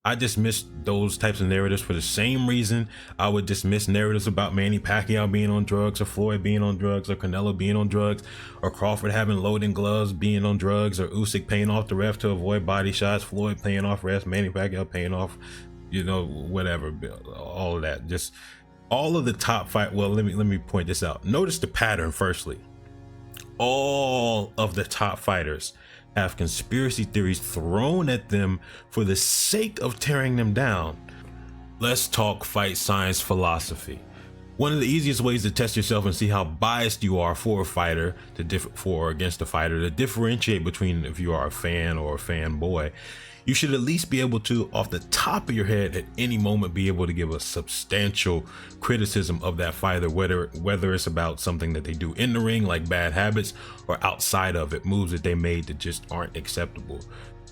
I dismiss those types of narratives for the same reason I would dismiss narratives about Manny Pacquiao being on drugs, or Floyd being on drugs, or Canelo being on drugs, or Crawford having loading gloves being on drugs, or Usyk paying off the ref to avoid body shots, Floyd paying off refs, Manny Pacquiao paying off, you know, whatever, all of that. Just all of the top fight. Well, let me point this out. Notice the pattern. Firstly, all of the top fighters have conspiracy theories thrown at them for the sake of tearing them down. Let's talk fight science philosophy. One of the easiest ways to test yourself and see how biased you are for a fighter, for or against a fighter, to differentiate between if you are a fan or a fanboy, you should at least be able to, off the top of your head, at any moment be able to give a substantial criticism of that fighter, whether it's about something that they do in the ring, like bad habits, or outside of it, moves that they made that just aren't acceptable.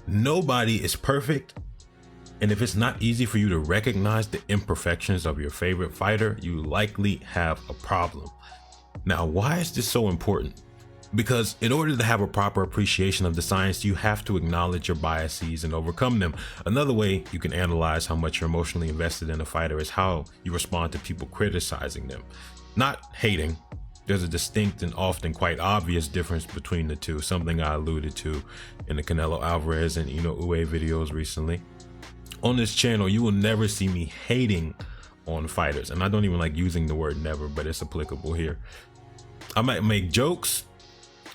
Nobody is perfect, and if it's not easy for you to recognize the imperfections of your favorite fighter, you likely have a problem. Now, why is this so important? Because in order to have a proper appreciation of the science, you have to acknowledge your biases and overcome them. Another way you can analyze how much you're emotionally invested in a fighter is how you respond to people criticizing them. Not hating. There's a distinct and often quite obvious difference between the two, something I alluded to in the Canelo Alvarez and Inoue videos recently. On this channel, you will never see me hating on fighters, and I don't even like using the word never, but it's applicable here. I might make jokes,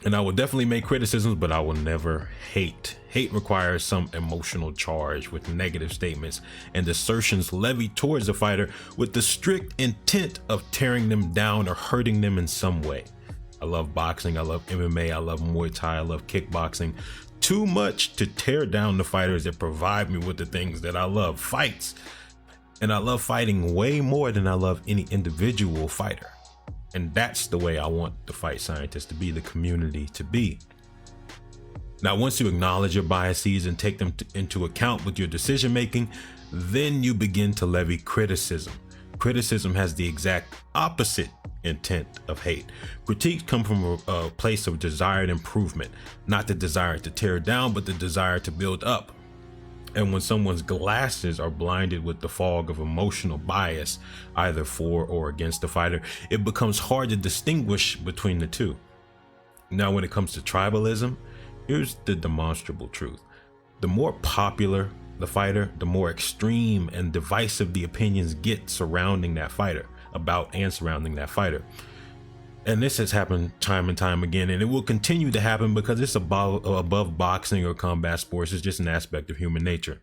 and I will definitely make criticisms, but I will never hate. Hate requires some emotional charge with negative statements and assertions levied towards the fighter with the strict intent of tearing them down or hurting them in some way. I love boxing, I love MMA, I love Muay Thai, I love kickboxing. Too much to tear down the fighters that provide me with the things that I love, fights. And I love fighting way more than I love any individual fighter. And that's the way I want the fight scientists to be, the community to be. Now, once you acknowledge your biases and take them into account with your decision making, then you begin to levy criticism. Criticism has the exact opposite intent of hate. Critiques come from a place of desired improvement, not the desire to tear down, but the desire to build up. And when someone's glasses are blinded with the fog of emotional bias, either for or against the fighter, it becomes hard to distinguish between the two. Now, when it comes to tribalism, here's the demonstrable truth. The more popular the fighter, the more extreme and divisive the opinions get surrounding that fighter, about and surrounding that fighter. And this has happened time and time again, and it will continue to happen because it's above boxing or combat sports. It's just an aspect of human nature.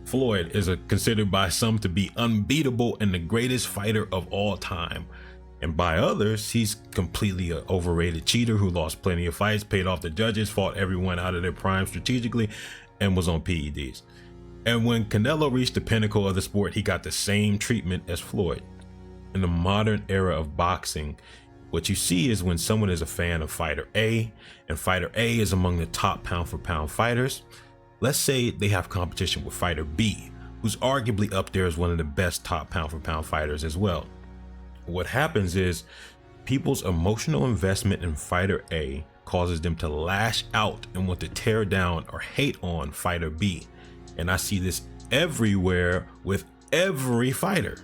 Floyd is considered by some to be unbeatable and the greatest fighter of all time. And by others, he's completely an overrated cheater who lost plenty of fights, paid off the judges, fought everyone out of their prime strategically, and was on PEDs. And when Canelo reached the pinnacle of the sport, he got the same treatment as Floyd. In the modern era of boxing, what you see is when someone is a fan of fighter A, and fighter A is among the top pound for pound fighters, let's say they have competition with fighter B, who's arguably up there as one of the best top pound for pound fighters as well. What happens is people's emotional investment in fighter A causes them to lash out and want to tear down or hate on fighter B. And I see this everywhere with every fighter.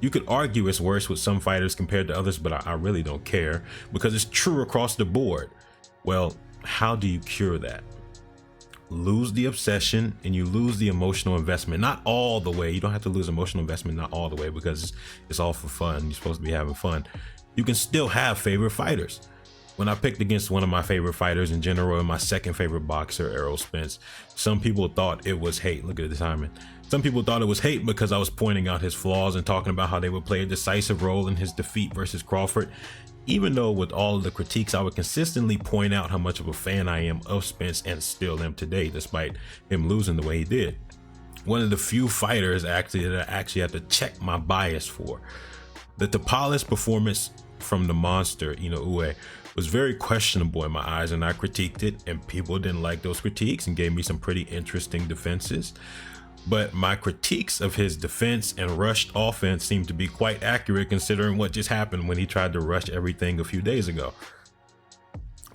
You could argue it's worse with some fighters compared to others, but I really don't care because it's true across the board. Well, how do you cure that? Lose the obsession and you lose the emotional investment. Not all the way. You don't have to lose emotional investment, not all the way, because it's all for fun. You're supposed to be having fun. You can still have favorite fighters. When I picked against one of my favorite fighters in general and my second favorite boxer, Errol Spence, some people thought it was hate. Look at the timing. Some people thought it was hate because I was pointing out his flaws and talking about how they would play a decisive role in his defeat versus Crawford. Even though with all of the critiques, I would consistently point out how much of a fan I am of Spence and still am today, despite him losing the way he did. One of the few fighters that I actually have to check my bias for. The Tribalism performance from the monster, Inoue, was very questionable in my eyes, and I critiqued it, and people didn't like those critiques and gave me some pretty interesting defenses. But my critiques of his defense and rushed offense seemed to be quite accurate considering what just happened when he tried to rush everything a few days ago.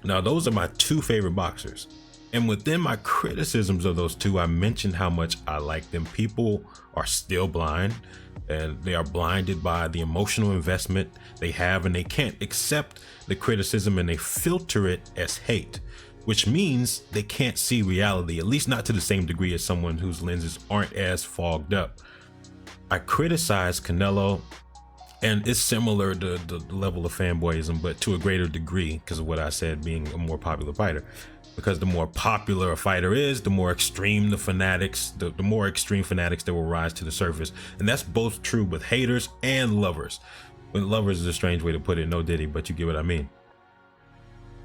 Now, those are my two favorite boxers. And within my criticisms of those two, I mentioned how much I like them. People are still blind, and they are blinded by the emotional investment they have, and they can't accept the criticism, and they filter it as hate, which means they can't see reality, at least not to the same degree as someone whose lenses aren't as fogged up. I criticize Canelo, and it's similar to the level of fanboyism, but to a greater degree because of what I said, being a more popular fighter. Because the more popular a fighter is, the more extreme the fanatics, the more extreme fanatics that will rise to the surface. And that's both true with haters and lovers. When lovers is a strange way to put it, no diddy, but you get what I mean.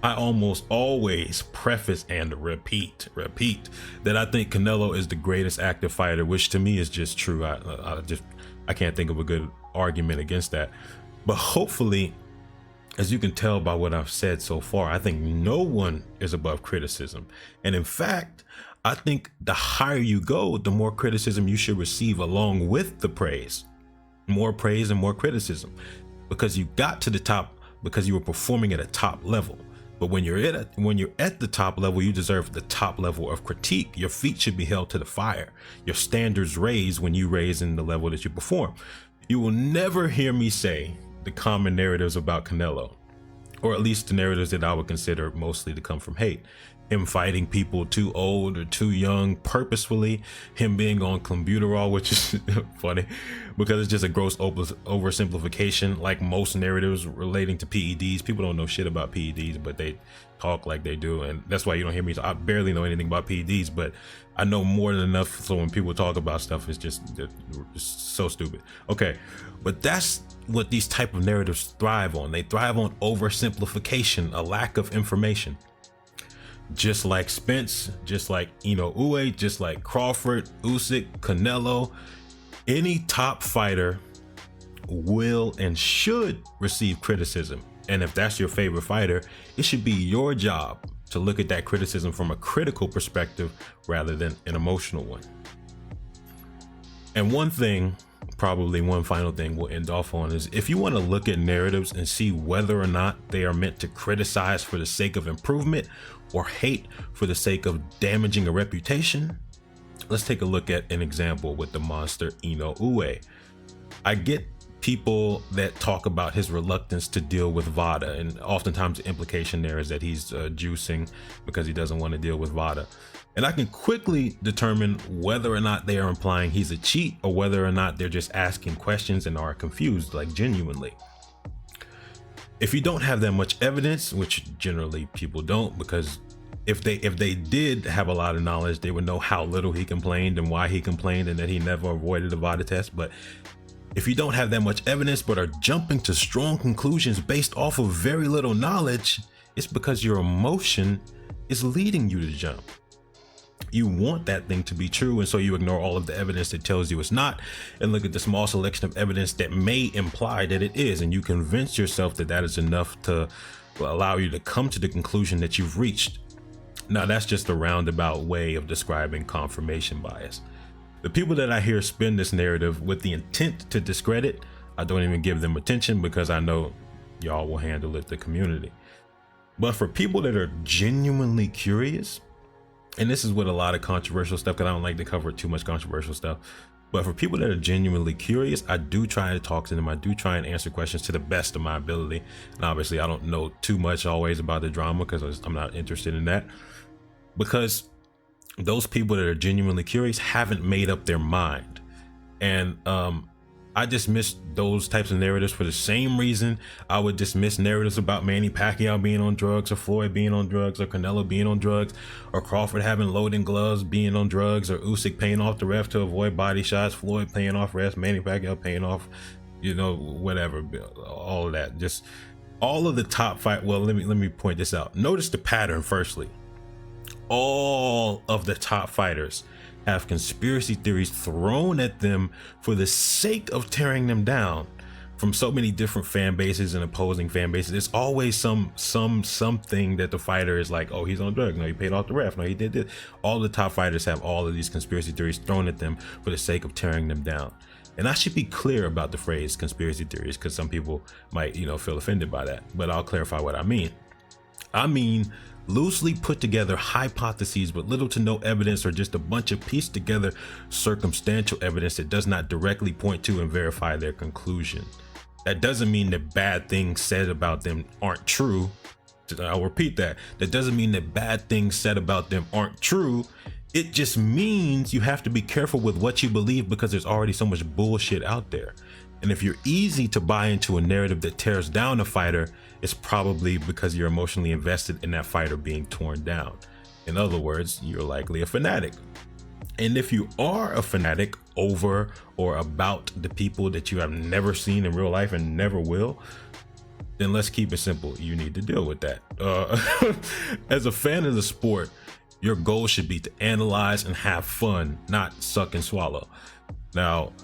I almost always preface and repeat that I think Canelo is the greatest active fighter, which to me is just true. I can't think of a good argument against that. But hopefully, as you can tell by what I've said so far, I think no one is above criticism. And in fact, I think the higher you go, the more criticism you should receive along with the praise. More praise and more criticism. Because you got to the top because you were performing at a top level. But when you're at the top level, you deserve the top level of critique. Your feet should be held to the fire. Your standards raised when you raise in the level that you perform. You will never hear me say the common narratives about Canelo, or at least the narratives that I would consider mostly to come from hate. Him fighting people too old or too young purposefully, him being on clenbuterol, which is funny because it's just a gross oversimplification, like most narratives relating to PEDs. People don't know shit about PEDs, but they talk like they do, and that's why you don't hear me. I barely know anything about PEDs, but I know more than enough, so when people talk about stuff, it's just so stupid. Okay, but that's what these type of narratives thrive on. They thrive on oversimplification, a lack of information. Just like Spence, just like Inoue, just like Crawford, Usyk, Canelo, any top fighter will and should receive criticism. And if that's your favorite fighter, it should be your job to look at that criticism from a critical perspective rather than an emotional one. And one thing, probably one final thing we'll end off on, is if you want to look at narratives and see whether or not they are meant to criticize for the sake of improvement or hate for the sake of damaging a reputation, let's take a look at an example with the monster Inoue. I get people that talk about his reluctance to deal with VADA, and oftentimes the implication there is that he's juicing because he doesn't want to deal with VADA. And I can quickly determine whether or not they are implying he's a cheat or whether or not they're just asking questions and are confused, like genuinely. If you don't have that much evidence, which generally people don't, because if they did have a lot of knowledge, they would know how little he complained and why he complained and that he never avoided a VADA test. But if you don't have that much evidence but are jumping to strong conclusions based off of very little knowledge, it's because your emotion is leading you to jump. You want that thing to be true, and so you ignore all of the evidence that tells you it's not and look at the small selection of evidence that may imply that it is, and you convince yourself that that is enough to allow you to come to the conclusion that you've reached. Now, that's just a roundabout way of describing confirmation bias. The people that I hear spin this narrative with the intent to discredit, I don't even give them attention because I know y'all will handle it, the community. But for people that are genuinely curious, and this is with a lot of controversial stuff, because I don't like to cover too much controversial stuff, but for people that are genuinely curious, I do try to talk to them. I do try and answer questions to the best of my ability. And obviously I don't know too much always about the drama because I'm not interested in that. Because those people that are genuinely curious haven't made up their mind. And I dismiss those types of narratives for the same reason I would dismiss narratives about Manny Pacquiao being on drugs, or Floyd being on drugs, or Canelo being on drugs, or Crawford having loading gloves, being on drugs, or Usyk paying off the ref to avoid body shots, Floyd paying off refs, Manny Pacquiao paying off, whatever, all of that. Just all of the top fight. Well, let me point this out. Notice the pattern. Firstly, all of the top fighters have conspiracy theories thrown at them for the sake of tearing them down from so many different fan bases and opposing fan bases. It's always something that the fighter is like, oh, he's on drugs, no, he paid off the ref, no, he did this. All the top fighters have all of these conspiracy theories thrown at them for the sake of tearing them down. And I should be clear about the phrase conspiracy theories because some people might feel offended by that, but I'll clarify what I mean. I mean loosely put together hypotheses with little to no evidence, or just a bunch of pieced together circumstantial evidence that does not directly point to and verify their conclusion. That doesn't mean that bad things said about them aren't true. I'll repeat that. That doesn't mean that bad things said about them aren't true. It just means you have to be careful with what you believe, because there's already so much bullshit out there. And if you're easy to buy into a narrative that tears down a fighter, it's probably because you're emotionally invested in that fighter being torn down. In other words, you're likely a fanatic. And if you are a fanatic over or about the people that you have never seen in real life and never will, then let's keep it simple. You need to deal with that. As a fan of the sport, your goal should be to analyze and have fun, not suck and swallow. Now,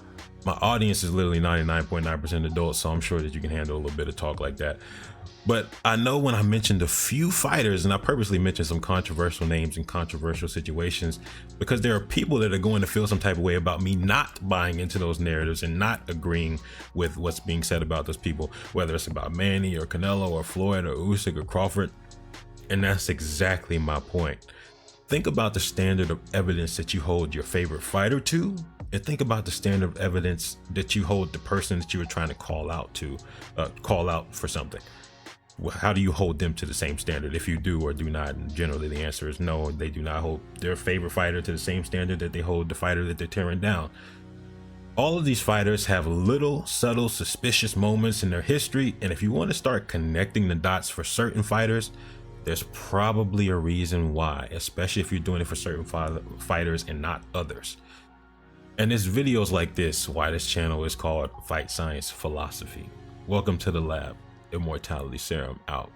my audience is literally 99.9% adults, so I'm sure that you can handle a little bit of talk like that. But I know when I mentioned a few fighters, and I purposely mentioned some controversial names and controversial situations, because there are people that are going to feel some type of way about me not buying into those narratives and not agreeing with what's being said about those people, whether it's about Manny or Canelo or Floyd or Usyk or Crawford. And that's exactly my point. Think about the standard of evidence that you hold your favorite fighter to, and think about the standard of evidence that you hold the person that you were trying to call out for something. How do you hold them to the same standard, if you do or do not? And generally the answer is no, they do not hold their favorite fighter to the same standard that they hold the fighter that they're tearing down. All of these fighters have little subtle suspicious moments in their history, and if you want to start connecting the dots for certain fighters, there's probably a reason why, especially if you're doing it for certain fighters and not others. And it's videos like this why this channel is called Fight Science Philosophy. Welcome to the lab. Immortality Serum out.